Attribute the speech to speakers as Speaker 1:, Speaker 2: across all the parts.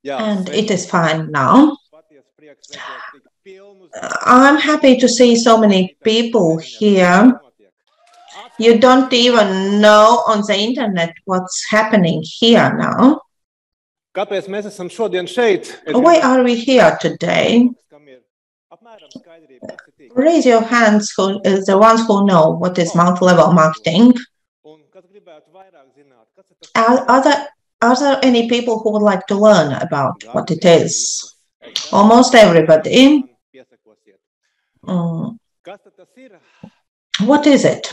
Speaker 1: and it is fine now. I'm happy to see so many people here. You don't even know on the internet what's happening here now. Why are we here today? Raise your hands, the ones who know what is multi-level marketing. Are there any people who would like to learn about what it is? Almost everybody. What is it?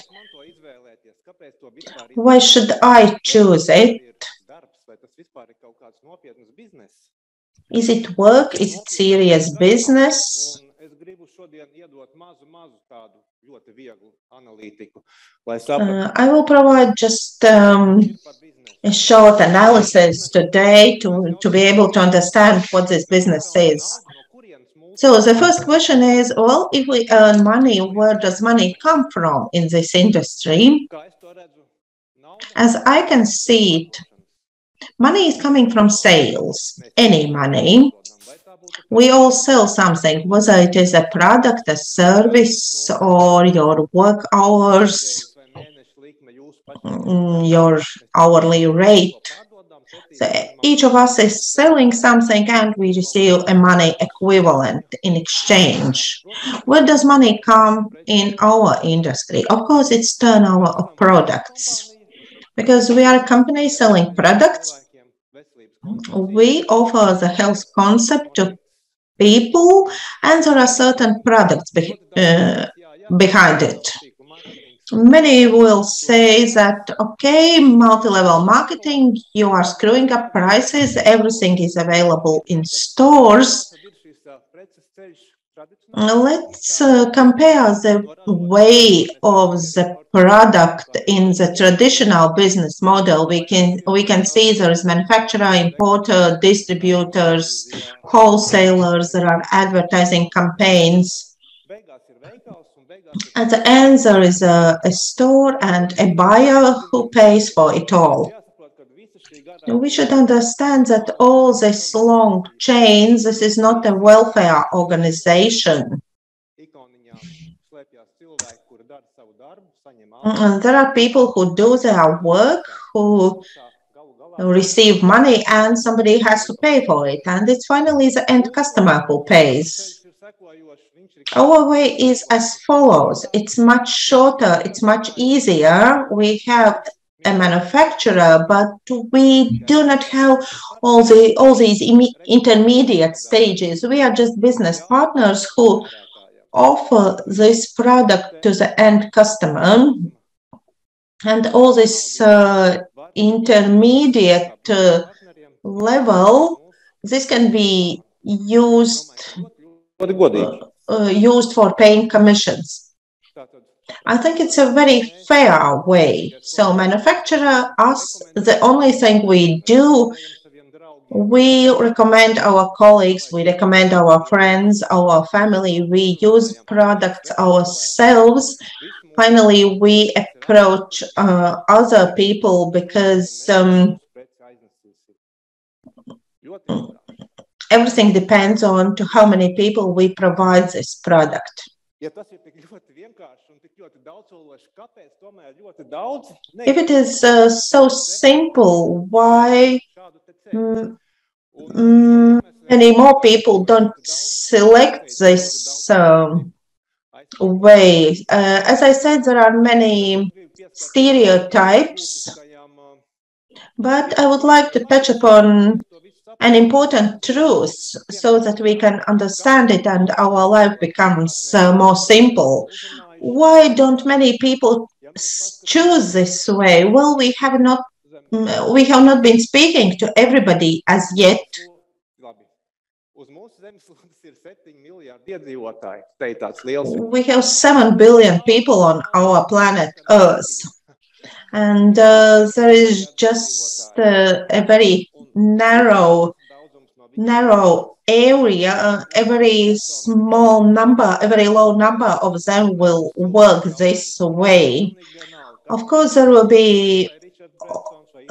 Speaker 1: Why should I choose it? Is it work? Is it serious business? I will provide just a short analysis today to be able to understand what this business is. So the first question is, well, if we earn money, where does money come from in this industry? As I can see it, money is coming from sales, any money. We all sell something, whether it is a product, a service, or your work hours, your hourly rate. So each of us is selling something and we receive a money equivalent in exchange. Where does money come in our industry? Of course, it's turnover of products. Because we are a company selling products, we offer the health concept to people, and there are certain products behind it. Many will say that, okay, multi-level marketing, you are screwing up prices, everything is available in stores. Let's compare the way of the product in the traditional business model. We can see there is manufacturer, importer, distributors, wholesalers, there are advertising campaigns. At the end, there is a store and a buyer who pays for it all. We should understand that all this long chains, this is not a welfare organization. There are people who do their work, who receive money, and somebody has to pay for it. And it's finally the end customer who pays. Our way is as follows. It's much shorter, it's much easier. We have a manufacturer, but we do not have all these intermediate stages. We are just business partners who offer this product to the end customer. And all this intermediate level, this can be used for paying commissions. I think it's a very fair way. So manufacturer, us, the only thing we do, we recommend our colleagues, we recommend our friends, our family, we use products ourselves. Finally, we approach other people because everything depends on to how many people we provide this product. If it is so simple, why many more people don't select this way? As I said, there are many stereotypes, but I would like to touch upon an important truth so that we can understand it and our life becomes more simple. Why don't many people choose this way? Well, we have not been speaking to everybody as yet. We have 7 billion people on our planet Earth, and there is just a very narrow area. A very small number, a very low number of them will work this way. Of course, there will be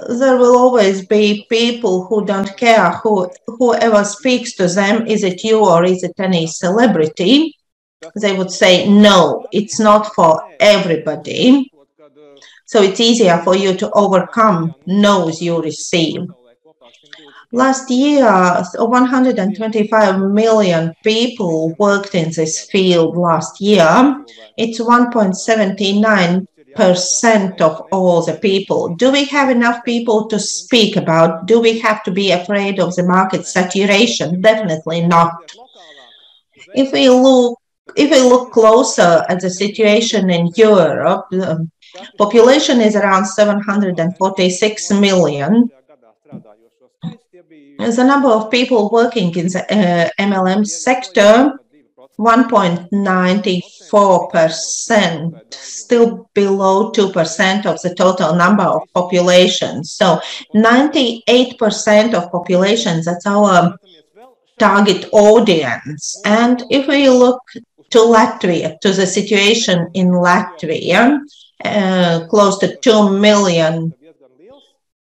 Speaker 1: there will always be people who don't care whoever speaks to them, is it you or is it any celebrity? They would say, no, it's not for everybody. So it's easier for you to overcome no's you receive. Last year, 125 million people worked in this field last year. It's 1.79% of all the people. Do we have enough people to speak about? Do we have to be afraid of the market saturation? Definitely not. If we look closer at the situation in Europe, the population is around 746 million. The number of people working in the MLM sector, 1.94%, still below 2% of the total number of population. So 98% of population, that's our target audience. And if we look to Latvia, to the situation in Latvia, close to 2 million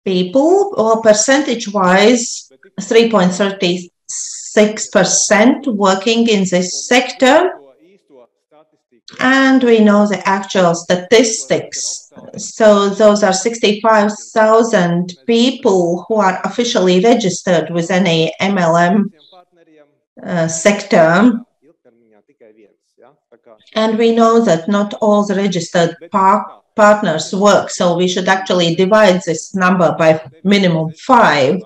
Speaker 1: people, or percentage-wise, 3.36% working in this sector. And we know the actual statistics. So those are 65,000 people who are officially registered with any MLM sector. And we know that not all the registered partners work, so we should actually divide this number by minimum 5.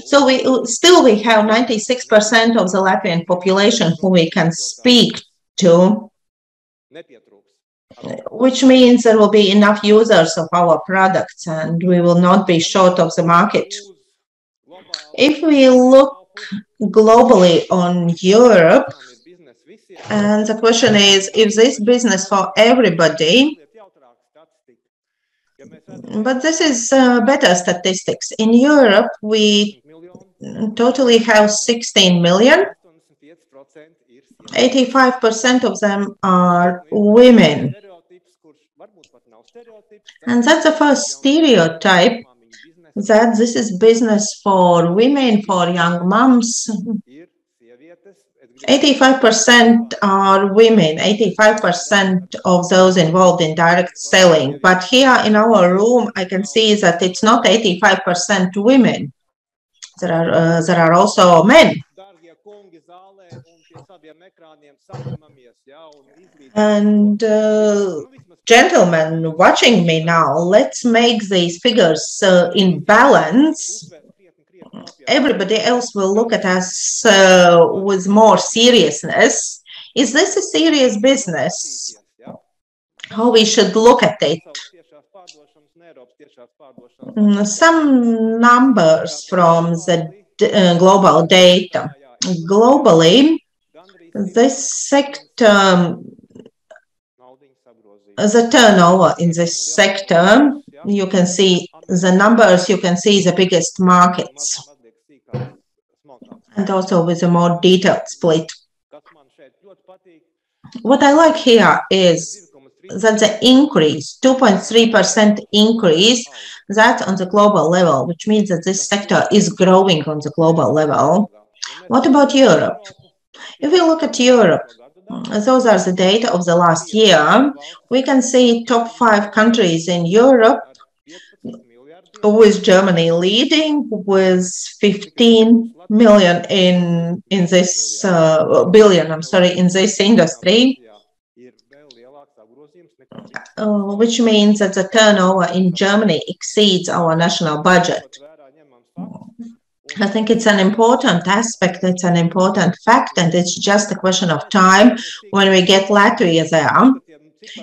Speaker 1: So we have 96% of the Latvian population who we can speak to, which means there will be enough users of our products and we will not be short of the market. If we look globally on Europe, and the question is, is this business for everybody? But this is better statistics. In Europe, we totally have 16 million. 85% of them are women. And that's the first stereotype, that this is business for women, for young moms. 85% are women, 85% of those involved in direct selling. But here in our room, I can see that it's not 85% women. There are also men. And gentlemen watching me now, let's make these figures in balance. Everybody else will look at us with more seriousness. Is this a serious business? How we should look at it? Some numbers from the global data. Globally, this sector, the turnover in this sector, you can see the numbers, you can see the biggest markets. And also with a more detailed split. What I like here is that the increase, 2.3% increase, that's on the global level, which means that this sector is growing on the global level. What about Europe? If we look at Europe, those are the data of the last year. We can see top 5 countries in Europe, with Germany leading with 15 million in this in this industry, which means that the turnover in Germany exceeds our national budget. I think it's an important aspect, it's an important fact, and it's just a question of time when we get Latvia there.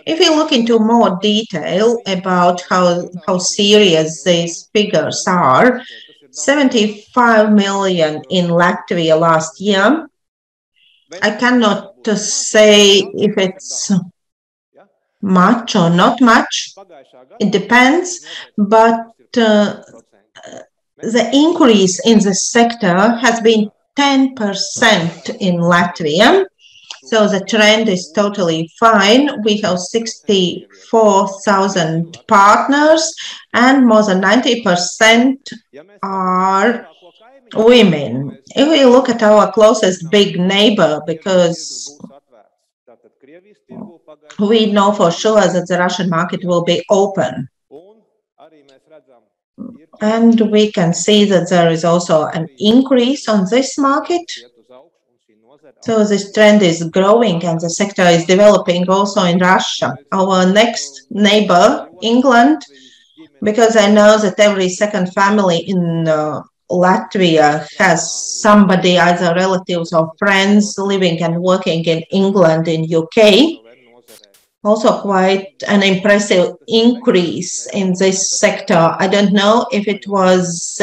Speaker 1: If you look into more detail about how serious these figures are, 75 million in Latvia last year. I cannot say if it's much or not much. It depends, but the increase in the sector has been 10% in Latvia. So the trend is totally fine. We have 64,000 partners and more than 90% are women. If we look at our closest big neighbor, because we know for sure that the Russian market will be open. And we can see that there is also an increase on this market. So this trend is growing and the sector is developing also in Russia. Our next neighbor, England, because I know that every second family in Latvia has somebody, either relatives or friends, living and working in England, in UK. Also quite an impressive increase in this sector. I don't know if it was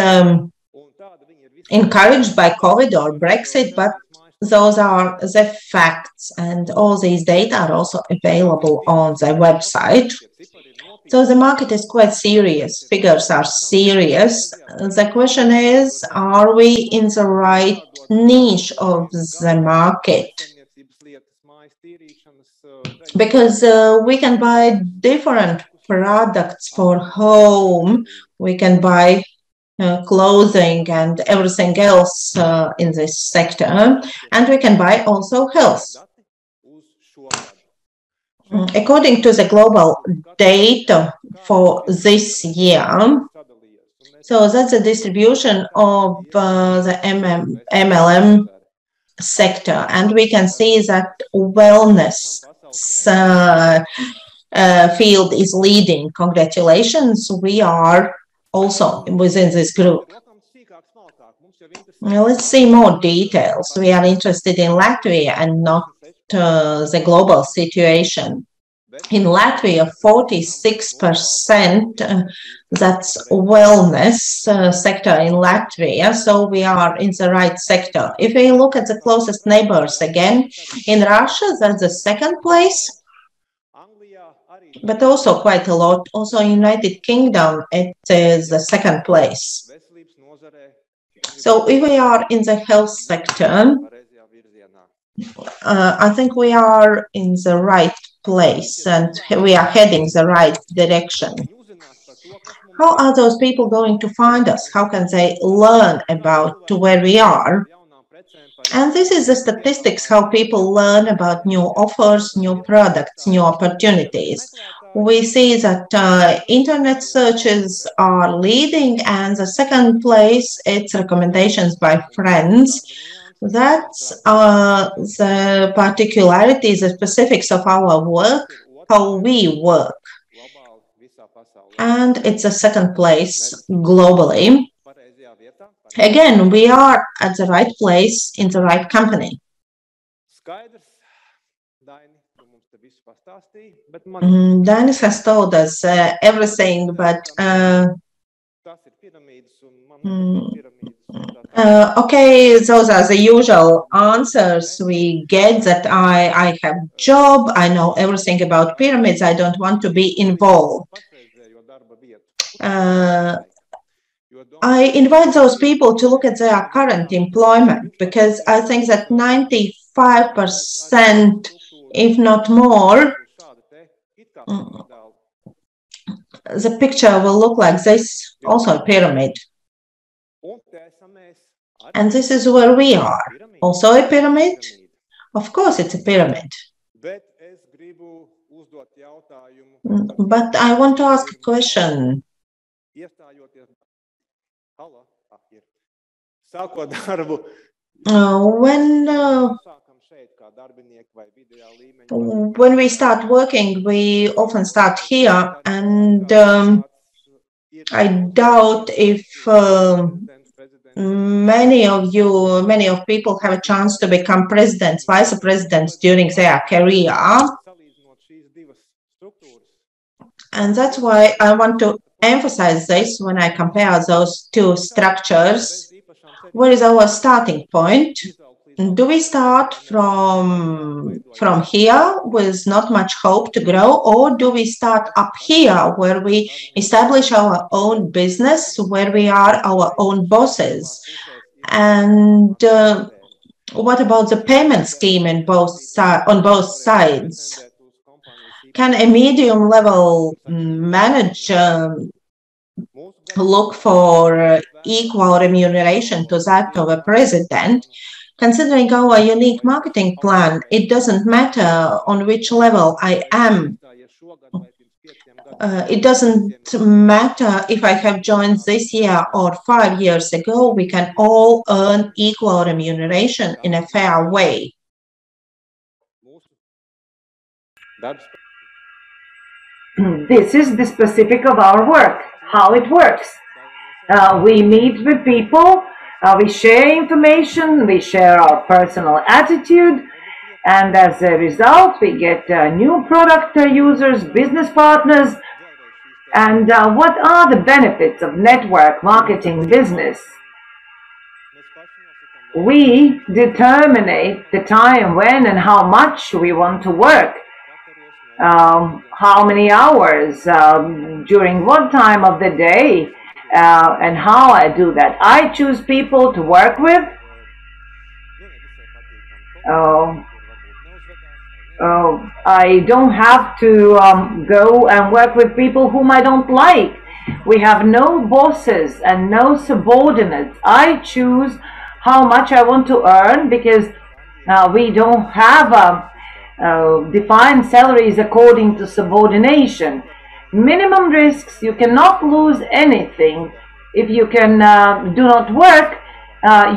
Speaker 1: encouraged by COVID or Brexit, but those are the facts, and all these data are also available on the website. So the market is quite serious. Figures are serious. The question is, are we in the right niche of the market? Because we can buy different products for home. We can buy clothing and everything else in this sector, and we can buy also health. According to the global data for this year, so that's the distribution of the MLM sector, and we can see that wellness field is leading. Congratulations, we are also within this group. Now let's see more details. We are interested in Latvia and not the global situation. In Latvia, 46% that's wellness sector in Latvia, so we are in the right sector. If we look at the closest neighbors again, in Russia, that's the second place, but also quite a lot. Also in United Kingdom, it is the second place. So if we are in the health sector, I think we are in the right place and we are heading the right direction. How are those people going to find us? How can they learn about where we are? And this is the statistics, how people learn about new offers, new products, new opportunities. We see that internet searches are leading, and the second place, it's recommendations by friends. That's the particularities, the specifics of our work, how we work. And it's the second place globally. Again, we are at the right place in the right company. Dainis has told us everything, but okay, those are the usual answers we get, that I have a job, I know everything about pyramids, I don't want to be involved. I invite those people to look at their current employment, because I think that 95%, if not more, the picture will look like this, also a pyramid. And this is where we are. Also a pyramid? Of course it's a pyramid. But I want to ask a question. When we start working, we often start here, and I doubt if many of people have a chance to become presidents, vice presidents during their career. And that's why I want to emphasize this when I compare those two structures. Where is our starting point? Do we start from here with not much hope to grow, or do we start up here where we establish our own business, where we are our own bosses? And What about the payment scheme on both sides? Can a medium level manager look for equal remuneration to that of a president? Considering our unique marketing plan, it doesn't matter on which level I am. It doesn't matter if I have joined this year or 5 years ago, we can all earn equal remuneration in a fair way.
Speaker 2: This is the specific of our work, how it works. We meet with people, we share information, we share our personal attitude, and as a result, we get new product users, business partners. And what are the benefits of network marketing business? We determine the time when and how much we want to work. How many hours, during what time of the day, and how I do that. I choose people to work with. I don't have to go and work with people whom I don't like. We have no bosses and no subordinates. I choose how much I want to earn because we don't have defined salaries according to subordination. Minimum risks, you cannot lose anything. If you can do not work,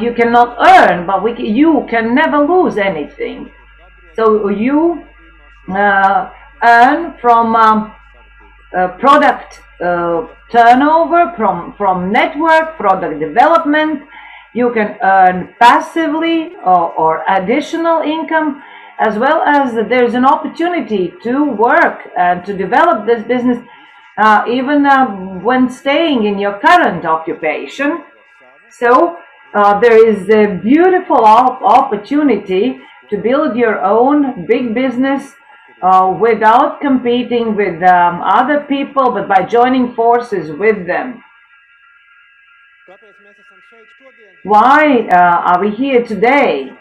Speaker 2: you cannot earn, but you can never lose anything. So you earn from product turnover, from network, product development. You can earn passively or additional income, as well as there's an opportunity to work and to develop this business even when staying in your current occupation. So there is a beautiful opportunity to build your own big business without competing with other people, but by joining forces with them. Why are we here today?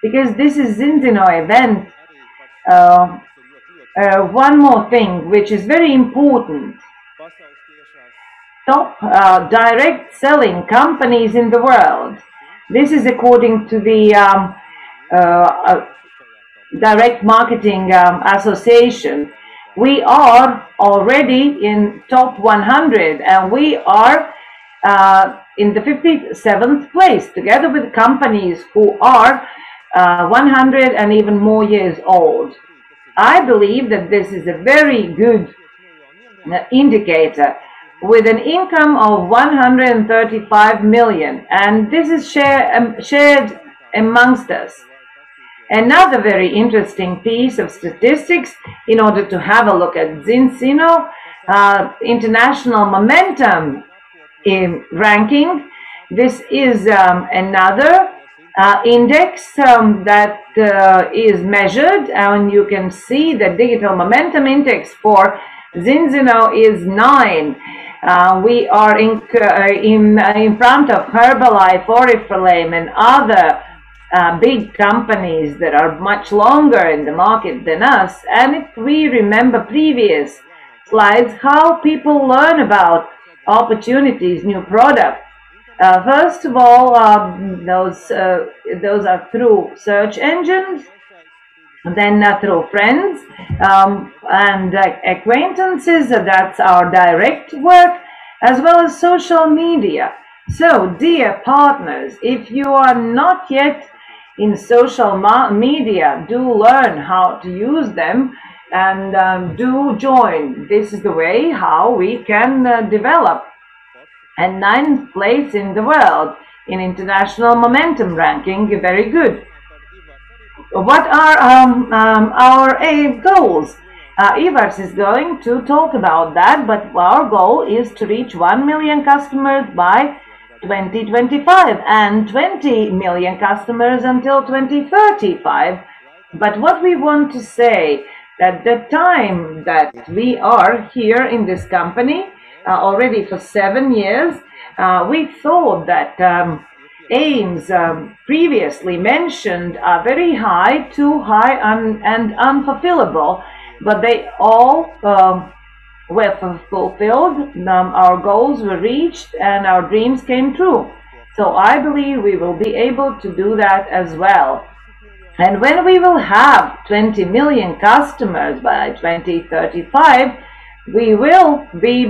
Speaker 2: Because this is Zinzino event. One more thing which is very important. Top direct selling companies in the world. This is according to the Direct Marketing Association. We are already in top 100 and we are in the 57th place together with companies who are 100 and even more years old. I believe that this is a very good indicator with an income of 135 million, and this is shared amongst us. Another very interesting piece of statistics in order to have a look at Zinzino international momentum in ranking. This is another index that is measured, and you can see the digital momentum index for Zinzino is 9. We are in front of Herbalife, Oriflame, and other big companies that are much longer in the market than us. And if we remember previous slides, how people learn about opportunities, new products. First of all, those are through search engines, then through friends and acquaintances. That's our direct work, as well as social media. So, dear partners, if you are not yet in social media, do learn how to use them and do join. This is the way how we can develop. And 9th place in the world in international momentum ranking, very good. What are our goals? Ivars is going to talk about that, but our goal is to reach 1 million customers by 2025 and 20 million customers until 2035. But what we want to say, that the time that we are here in this company, already for 7 years, we thought that aims previously mentioned are very high, too high and unfulfillable, but they all were fulfilled, our goals were reached, and our dreams came true. So I believe we will be able to do that as well. And when we will have 20 million customers by 2035, we will be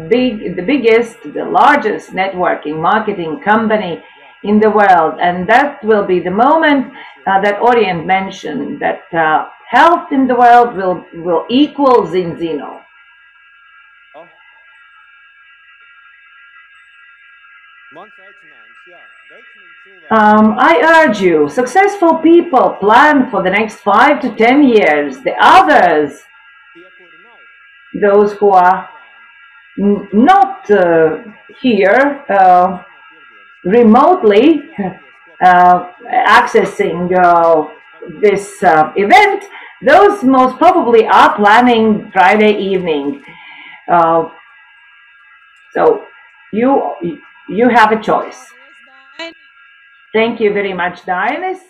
Speaker 2: the biggest, the largest networking marketing company in the world. And that will be the moment that Orient mentioned, that health in the world will equal Zinzino. I urge you, successful people plan for the next 5 to 10 years. The others, those who are not here remotely accessing this event, those most probably are planning Friday evening. So you have a choice. Thank you very much, Dainis.